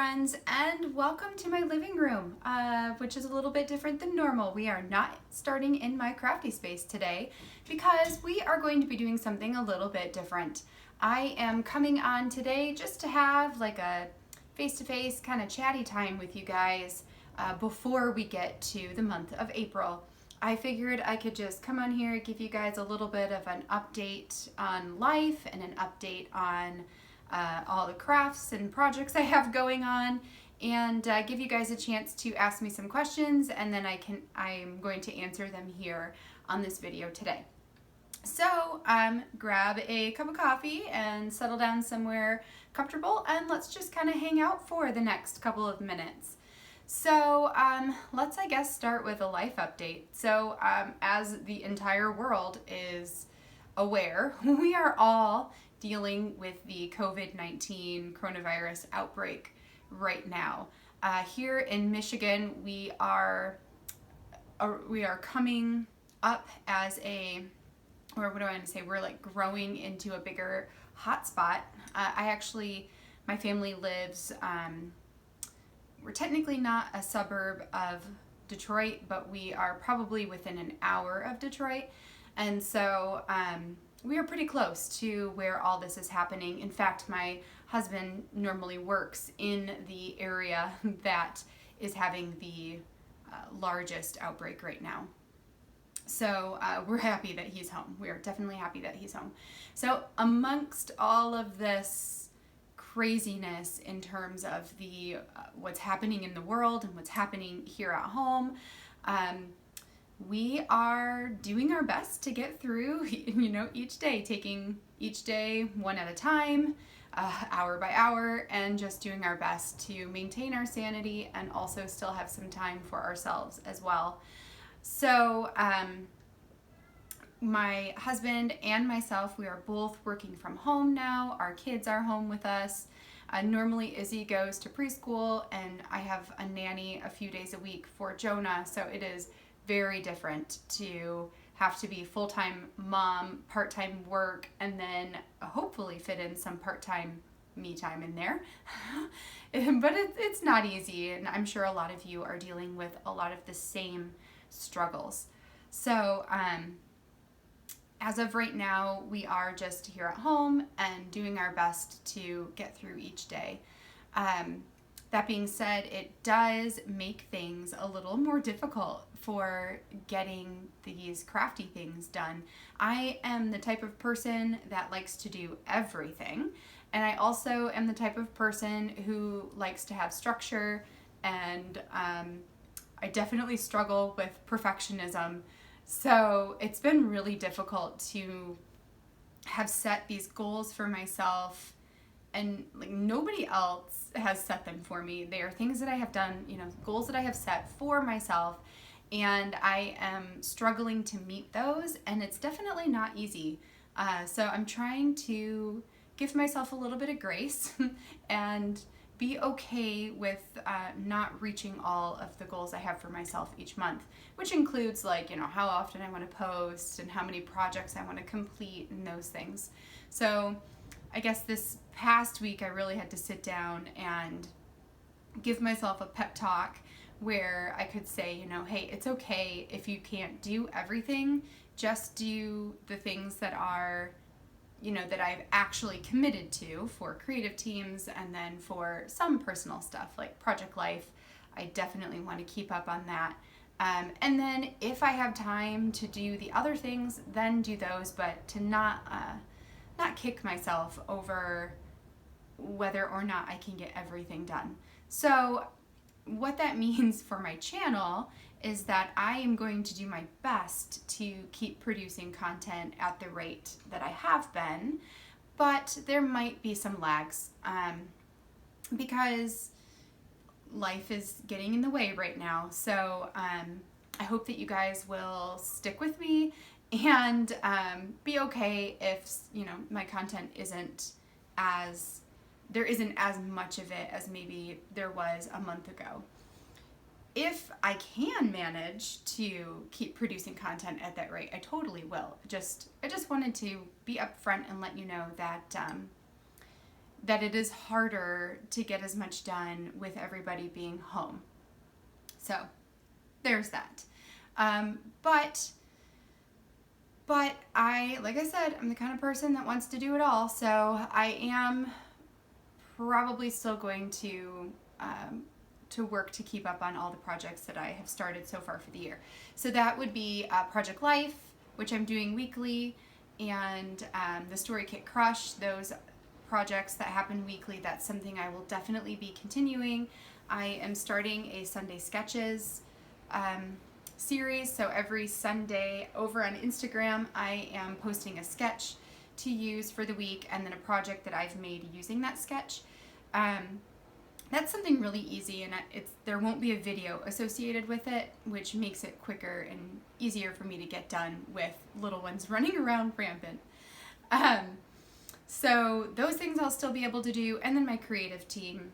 friends, and welcome to my living room, which is a little bit different than normal. We are not starting in my crafty space today because we are going to be doing something a little bit different. I am coming on today just to have like a face-to-face kind of chatty time with you guys before we get to the month of April. I figured I could just come on here, give you guys a little bit of an update on life and an update on all the crafts and projects I have going on, and give you guys a chance to ask me some questions, and then I'm going to answer them here on this video today. So grab a cup of coffee and settle down somewhere comfortable, and let's just kind of hang out for the next couple of minutes. So let's, I guess, start with a life update. So as the entire world is aware, we are all dealing with the COVID-19 coronavirus outbreak right now. Here in Michigan, we are coming up as or what do I want to say? We're like growing into a bigger hotspot. My family lives, we're technically not a suburb of Detroit, but we are probably within an hour of Detroit. And so we are pretty close to where all this is happening. In fact, my husband normally works in the area that is having the largest outbreak right now. So we're happy that he's home. We are definitely happy that he's home. So amongst all of this craziness in terms of the what's happening in the world and what's happening here at home, we are doing our best to get through, each day, taking each day one at a time, hour by hour, and just doing our best to maintain our sanity and also still have some time for ourselves as well. So my husband and myself, we are both working from home now. Our kids are home with us. Normally Izzy goes to preschool, and I have a nanny a few days a week for Jonah, so it is very different to have to be full-time mom, part-time work, and then hopefully fit in some part-time me time in there. But it's not easy, and I'm sure a lot of you are dealing with a lot of the same struggles. So as of right now, we are just here at home and doing our best to get through each day. That being said, it does make things a little more difficult for getting these crafty things done. I am the type of person that likes to do everything, and I also am the type of person who likes to have structure, and I definitely struggle with perfectionism. So it's been really difficult to have set these goals for myself, and like nobody else has set them for me. They are things that I have done, goals that I have set for myself, and I am struggling to meet those, and it's definitely not easy. So I'm trying to give myself a little bit of grace and be okay with not reaching all of the goals I have for myself each month, which includes how often I want to post and how many projects I want to complete and those things. So I guess this past week I really had to sit down and give myself a pep talk where I could say, hey, it's okay if you can't do everything, just do the things that are that I've actually committed to for creative teams, and then for some personal stuff like project life, I definitely want to keep up on that. And then if I have time to do the other things, then do those, but to not kick myself over whether or not I can get everything done. So what that means for my channel is that I am going to do my best to keep producing content at the rate that I have been, but there might be some lags because life is getting in the way right now. So I hope that you guys will stick with me and be okay if my content there isn't as much of it as maybe there was a month ago. If I can manage to keep producing content at that rate, I totally will. I just wanted to be upfront and let you know that that it is harder to get as much done with everybody being home. So there's that. But I, like I said, I'm the kind of person that wants to do it all. So I am probably still going to work to keep up on all the projects that I have started so far for the year. So that would be Project Life, which I'm doing weekly, and the Story Kit Crush, those projects that happen weekly. That's something I will definitely be continuing. I am starting a Sunday Sketches series, so every Sunday over on Instagram I am posting a sketch to use for the week and then a project that I've made using that sketch. That's something really easy, and there won't be a video associated with it, which makes it quicker and easier for me to get done with little ones running around rampant. So those things I'll still be able to do, and then my creative team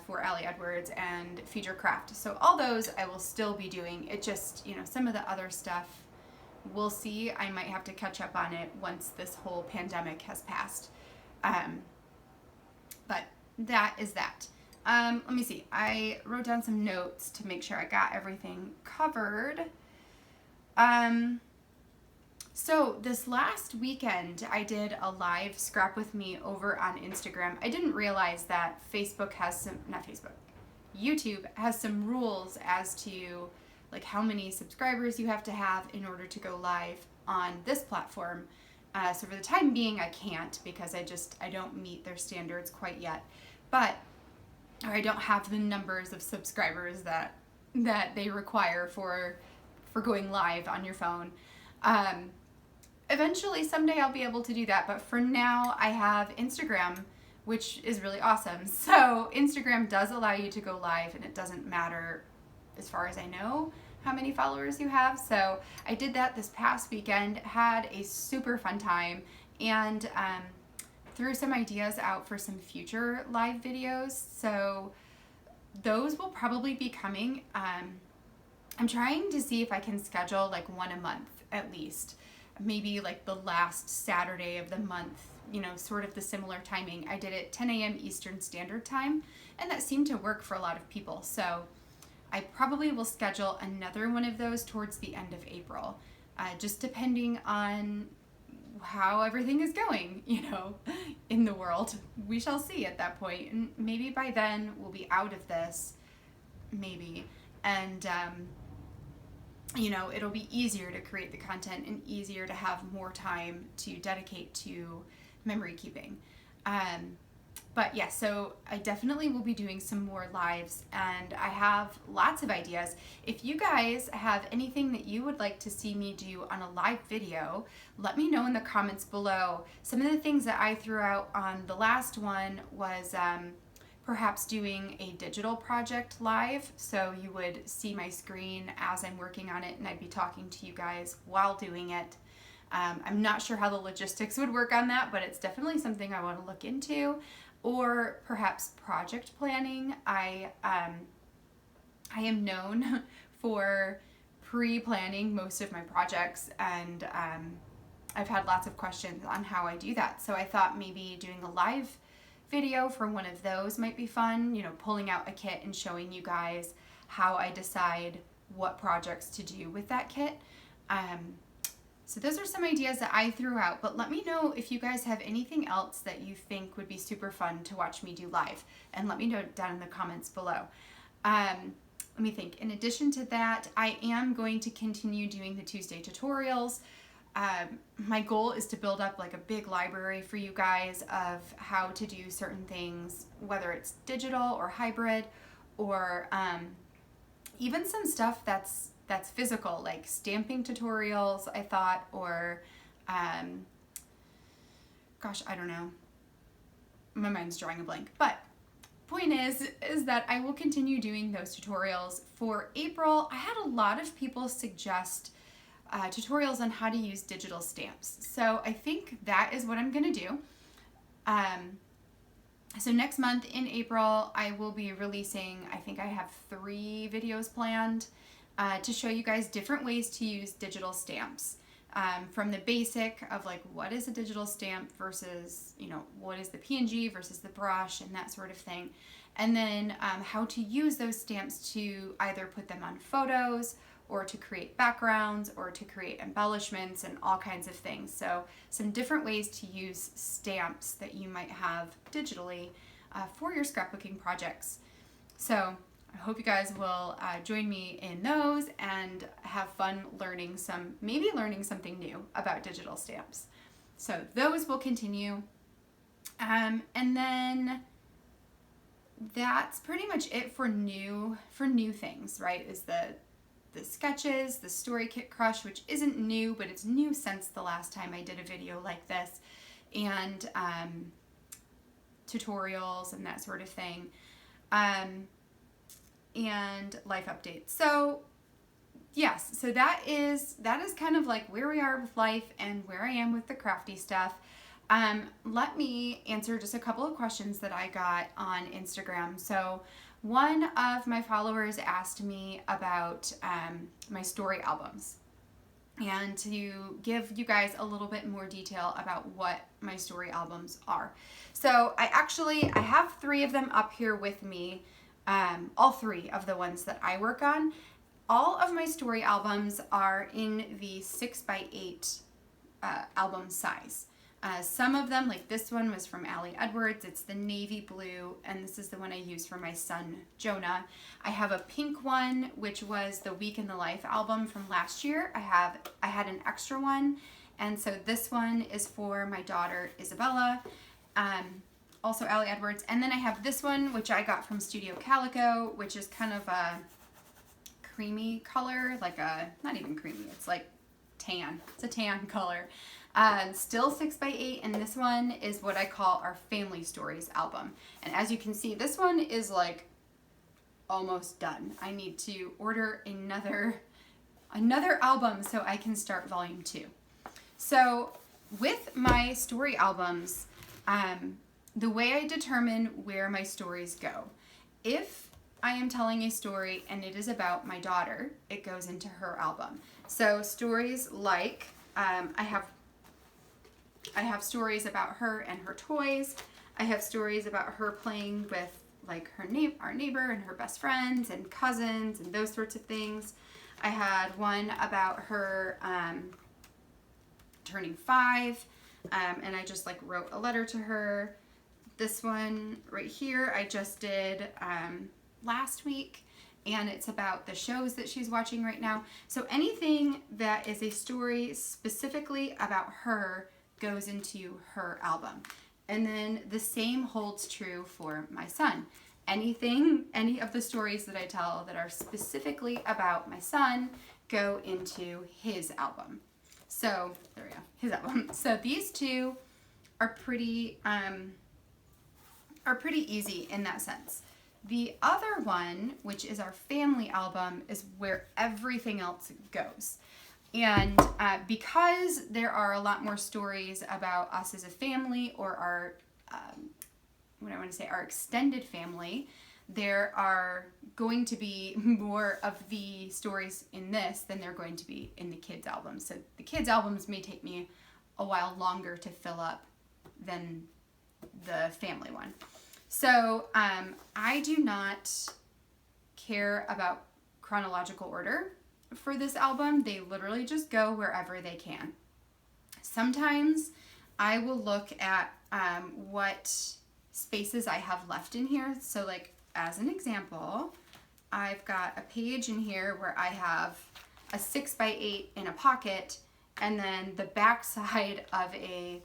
for Allie Edwards and Feature Craft. So all those I will still be doing. It just, some of the other stuff, we'll see. I might have to catch up on it once this whole pandemic has passed. But that is that. Let me see. I wrote down some notes to make sure I got everything covered. So this last weekend, I did a live Scrap With Me over on Instagram. I didn't realize that YouTube has some rules as to like how many subscribers you have to have in order to go live on this platform. So for the time being, I can't because I don't meet their standards quite yet. Or I don't have the numbers of subscribers that they require for going live on your phone. Eventually, someday I'll be able to do that, but for now I have Instagram, which is really awesome. So Instagram does allow you to go live, and it doesn't matter, as far as I know, how many followers you have. So I did that this past weekend, had a super fun time, and threw some ideas out for some future live videos. So those will probably be coming. I'm trying to see if I can schedule like one a month at least. Maybe like the last Saturday of the month, sort of the similar timing. I did it 10 a.m. Eastern Standard Time, and that seemed to work for a lot of people. So I probably will schedule another one of those towards the end of April, just depending on how everything is going, in the world. We shall see at that point. And maybe by then we'll be out of this, maybe. And, it'll be easier to create the content and easier to have more time to dedicate to memory keeping. But yeah, so I definitely will be doing some more lives, and I have lots of ideas. If you guys have anything that you would like to see me do on a live video, let me know in the comments below. Some of the things that I threw out on the last one was perhaps doing a digital project live, so you would see my screen as I'm working on it, and I'd be talking to you guys while doing it. I'm not sure how the logistics would work on that, but it's definitely something I want to look into. Or perhaps project planning. I am known for pre-planning most of my projects, and I've had lots of questions on how I do that. So I thought maybe doing a live video for one of those might be fun, pulling out a kit and showing you guys how I decide what projects to do with that kit. So those are some ideas that I threw out, but let me know if you guys have anything else that you think would be super fun to watch me do live, and let me know down in the comments below. Let me think. In addition to that, I am going to continue doing the Tuesday tutorials. My goal is to build up like a big library for you guys of how to do certain things, whether it's digital or hybrid, or even some stuff that's physical, like stamping tutorials, I thought, or gosh, I don't know. My mind's drawing a blank. But point is that I will continue doing those tutorials. For April, I had a lot of people suggest tutorials on how to use digital stamps. So I think that is what I'm gonna do. So next month in April, I will be releasing, I think I have 3 videos planned to show you guys different ways to use digital stamps. from the basic of like what is a digital stamp versus, what is the PNG versus the brush and that sort of thing. And then how to use those stamps to either put them on photos or to create backgrounds or to create embellishments and all kinds of things. So some different ways to use stamps that you might have digitally for your scrapbooking projects. So I hope you guys will join me in those and have fun maybe learning something new about digital stamps. So those will continue. And then that's pretty much it for new things, right? Is the sketches, the story kit crush, which isn't new, but it's new since the last time I did a video like this, and tutorials and that sort of thing, and life updates. So yes, so that is kind of like where we are with life and where I am with the crafty stuff. Let me answer just a couple of questions that I got on Instagram. So one of my followers asked me about my story albums and to give you guys a little bit more detail about what my story albums are. So I have 3 of them up here with me, all 3 of the ones that I work on. All of my story albums are in the 6x8 album size. Some of them, like this one, was from Ali Edwards. It's the navy blue, and this is the one I use for my son, Jonah. I have a pink one, which was the Week in the Life album from last year. I had an extra one, and so this one is for my daughter, Isabella, also Ali Edwards. And then I have this one, which I got from Studio Calico, which is kind of a creamy color, not even creamy, it's like tan. It's a tan color. Still 6x8, and this one is what I call our Family Stories album. And as you can see, this one is like almost done. I need to order another album so I can start volume 2. So with my story albums, the way I determine where my stories go, if I am telling a story and it is about my daughter, it goes into her album. So stories like, I have stories about her and her toys. I have stories about her playing with like our neighbor and her best friends and cousins and those sorts of things. I had one about her turning 5, and I just like wrote a letter to her. This one right here I just did last week, and it's about the shows that she's watching right now. So anything that is a story specifically about her goes into her album. And then the same holds true for my son. Any of the stories that I tell that are specifically about my son go into his album. So there we go, his album. So these 2 are pretty easy in that sense. The other one, which is our family album, is where everything else goes. And because there are a lot more stories about us as a family, or our, our extended family, there are going to be more of the stories in this than they're going to be in the kids' albums. So the kids' albums may take me a while longer to fill up than the family one. So I do not care about chronological order for this album. They literally just go wherever they can. Sometimes I will look at what spaces I have left in here. So like as an example, I've got a page in here where I have a 6x8 in a pocket, and then the back side of a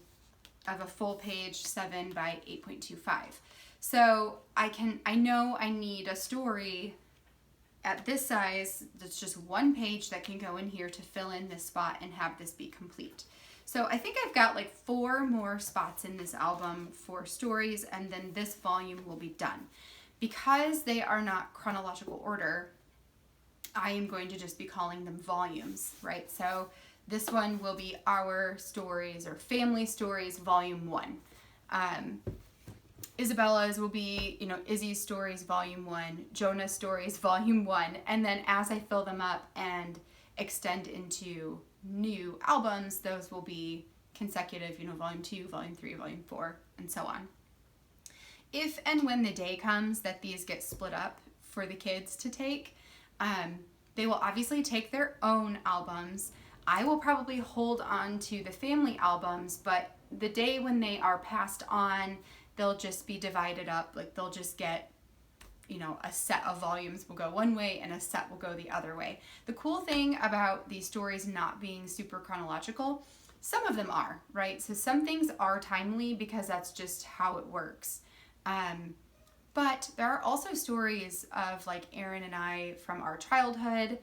full page 7x8.25. So I know I need a story at this size that's just one page that can go in here to fill in this spot and have this be complete. So I think I've got like 4 more spots in this album for stories, and then this volume will be done. Because they are not chronological order, I am going to just be calling them volumes, right? So this one will be Our Stories or Family Stories Volume 1. Isabella's will be, Izzy's Stories Volume 1, Jonah's Stories Volume 1, and then as I fill them up and extend into new albums, those will be consecutive, volume 2, volume 3, volume 4, and so on. If and when the day comes that these get split up for the kids to take, they will obviously take their own albums. I will probably hold on to the family albums, but the day when they are passed on, they'll just be divided up. Like they'll just get, a set of volumes will go one way and a set will go the other way. The cool thing about these stories not being super chronological, some of them are, right? So some things are timely because that's just how it works. But there are also stories of like Aaron and I from our childhood,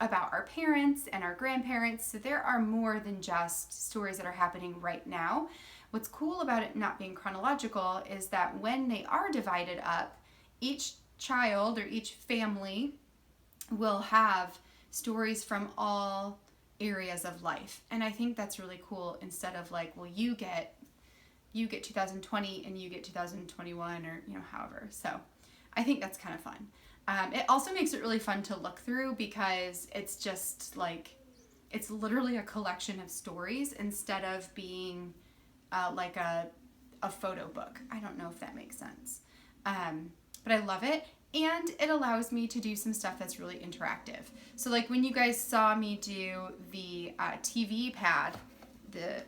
about our parents and our grandparents. So there are more than just stories that are happening right now. What's cool about it not being chronological is that when they are divided up, each child or each family will have stories from all areas of life. And I think that's really cool, instead of like, well, you get 2020 and you get 2021, or however. So I think that's kind of fun. It also makes it really fun to look through because it's just like, it's literally a collection of stories instead of being like a photo book. I don't know if that makes sense. But I love it. And it allows me to do some stuff that's really interactive. So like when you guys saw me do the TV pad, the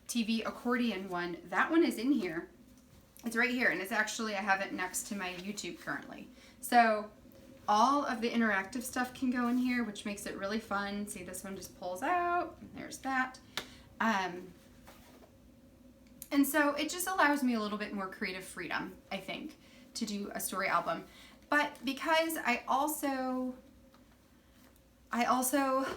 TV accordion one, that one is in here. It's right here, and it's actually, I have it next to my YouTube currently. So all of the interactive stuff can go in here, which makes it really fun. See, this one just pulls out, and there's that. And so it just allows me a little bit more creative freedom, I think, to do a story album. But because I also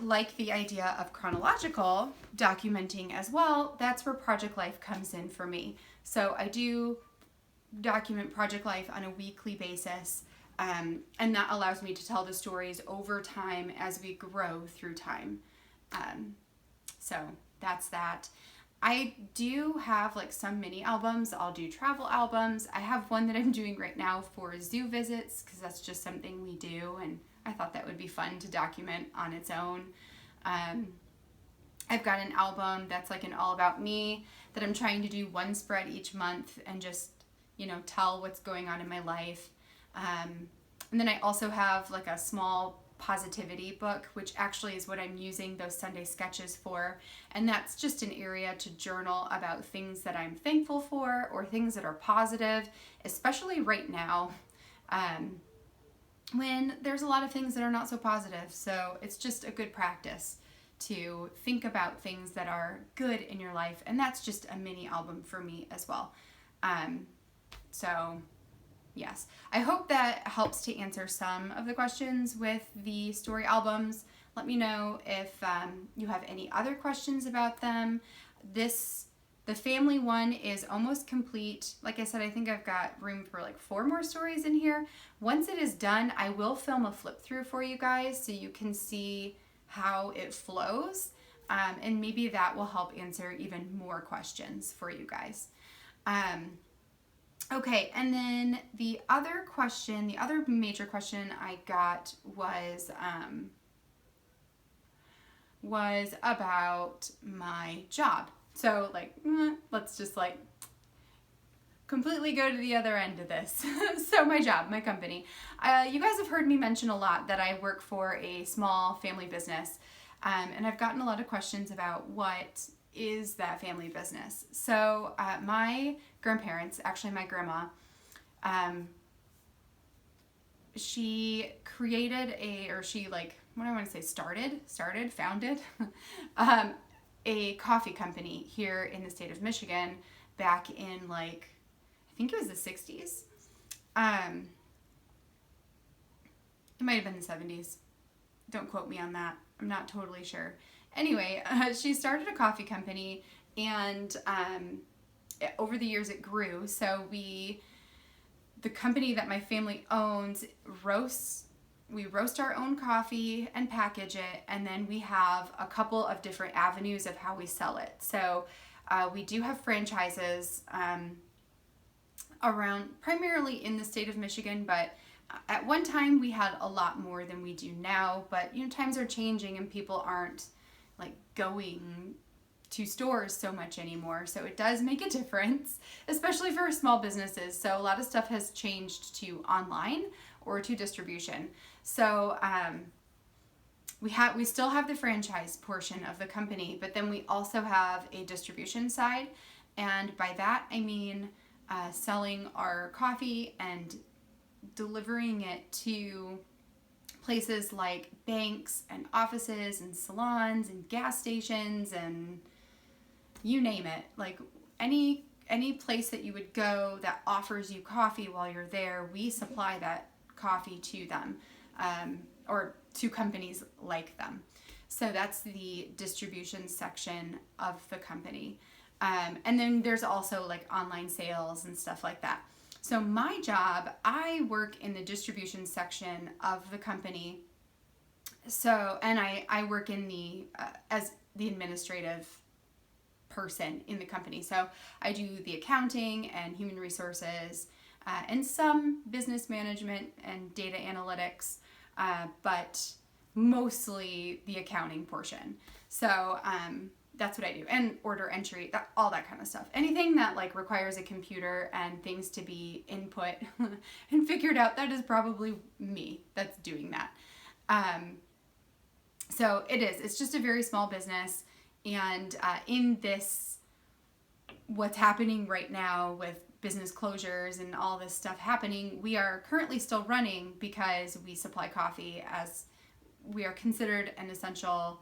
like the idea of chronological documenting as well, that's where Project Life comes in for me. So I do document Project Life on a weekly basis, and that allows me to tell the stories over time as we grow through time. So that's that. I do have like some mini albums. I'll do travel albums. I have one that I'm doing right now for zoo visits because that's just something we do, and I thought that would be fun to document on its own. I've got an album that's like an all about me that I'm trying to do one spread each month and just, tell what's going on in my life. And then I also have like a small positivity book, which actually is what I'm using those Sunday sketches for. And that's just an area to journal about things that I'm thankful for or things that are positive, especially right now, when there's a lot of things that are not so positive. So it's just a good practice to think about things that are good in your life. And that's just a mini album for me as well. So yes, I hope that helps to answer some of the questions with the story albums. Let me know if you have any other questions about them. The family one is almost complete. Like I said, I think I've got room for like 4 more stories in here. Once it is done, I will film a flip through for you guys so you can see how it flows. And maybe that will help answer even more questions for you guys. Okay, and then the other major question I got was about my job. So like, let's just like completely go to the other end of this. So my job, my company. You guys have heard me mention a lot that I work for a small family business. And I've gotten a lot of questions about what is that family business. So my grandparents, actually my grandma, she created founded a coffee company here in the state of Michigan back in like, I think it was the 60s. It might have been the 70s. Don't quote me on that. I'm not totally sure. Anyway, she started a coffee company, and over the years it grew. So the company that my family owns we roast our own coffee and package it, and then we have a couple of different avenues of how we sell it. So we do have franchises around, primarily in the state of Michigan, but at one time we had a lot more than we do now. But times are changing and people aren't like going to stores so much anymore. So it does make a difference, especially for small businesses. So a lot of stuff has changed to online or to distribution. So we still have the franchise portion of the company, but then we also have a distribution side. And by that, I mean selling our coffee and delivering it to places like banks and offices and salons and gas stations and you name it. Like any place that you would go that offers you coffee while you're there, we supply that coffee to them, or to companies like them. So that's the distribution section of the company. And then there's also like online sales and stuff like that. So my job, I work in the distribution section of the company. So, and I work in the, as the administrative person in the company. So I do the accounting and human resources, and some business management and data analytics, but mostly the accounting portion. So, that's what I do. And order entry, all that kind of stuff. Anything that like requires a computer and things to be input and figured out, that is probably me that's doing that. So it's just a very small business. And in this, what's happening right now with business closures and all this stuff happening, we are currently still running because we supply coffee, as we are considered an essential,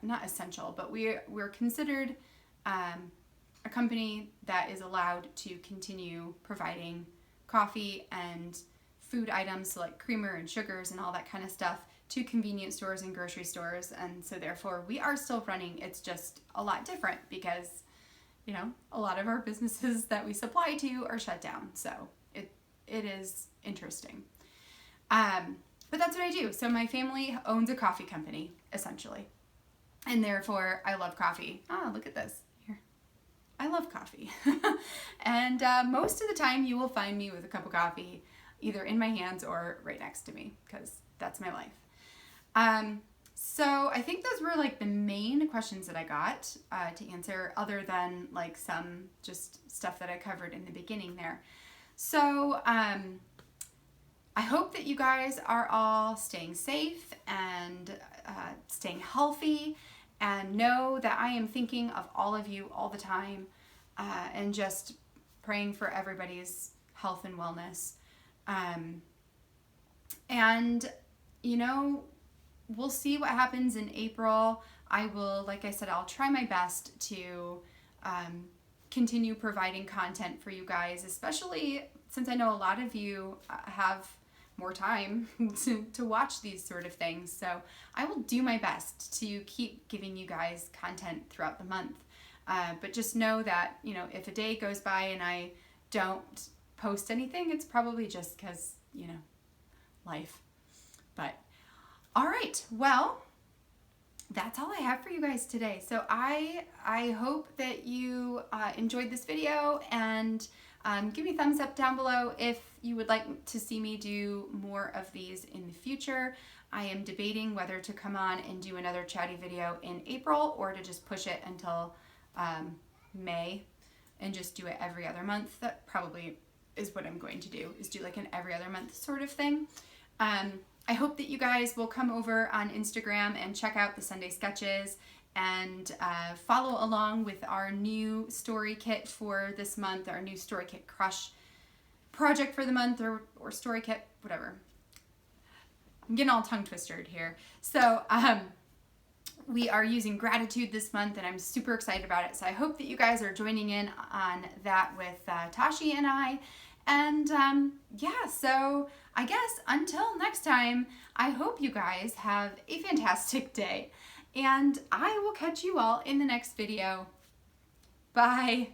not essential, but we're considered a company that is allowed to continue providing coffee and food items, so like creamer and sugars and all that kind of stuff, to convenience stores and grocery stores. And so therefore we are still running. It's just a lot different because, you know, a lot of our businesses that we supply to are shut down. So it is interesting. But that's what I do. So my family owns a coffee company, essentially. And therefore, I love coffee. Ah, look at this. Here. I love coffee. And most of the time, you will find me with a cup of coffee, either in my hands or right next to me, because that's my life. So I think those were like the main questions that I got to answer, other than like some just stuff that I covered in the beginning there. So, I hope that you guys are all staying safe and staying healthy, and know that I am thinking of all of you all the time, and just praying for everybody's health and wellness. And, you know, we'll see what happens in April. I will, like I said, I'll try my best to continue providing content for you guys, especially since I know a lot of you have more time to watch these sort of things. So I will do my best to keep giving you guys content throughout the month. But just know that, you know, if a day goes by and I don't post anything, it's probably just because, you know, life. But all right, well, that's all I have for you guys today. So I hope that you enjoyed this video, and give me a thumbs up down below if you would like to see me do more of these in the future. I am debating whether to come on and do another chatty video in April, or to just push it until May and just do it every other month. That probably is what I'm going to do, is do like an every other month sort of thing. I hope that you guys will come over on Instagram and check out the Sunday sketches, and follow along with our new story kit for this month, our new story kit crush project for the month, or story kit, whatever. I'm getting all tongue twisted here. So we are using gratitude this month, and I'm super excited about it. So I hope that you guys are joining in on that with Tashi and I. And yeah, so I guess until next time, I hope you guys have a fantastic day. And I will catch you all in the next video. Bye.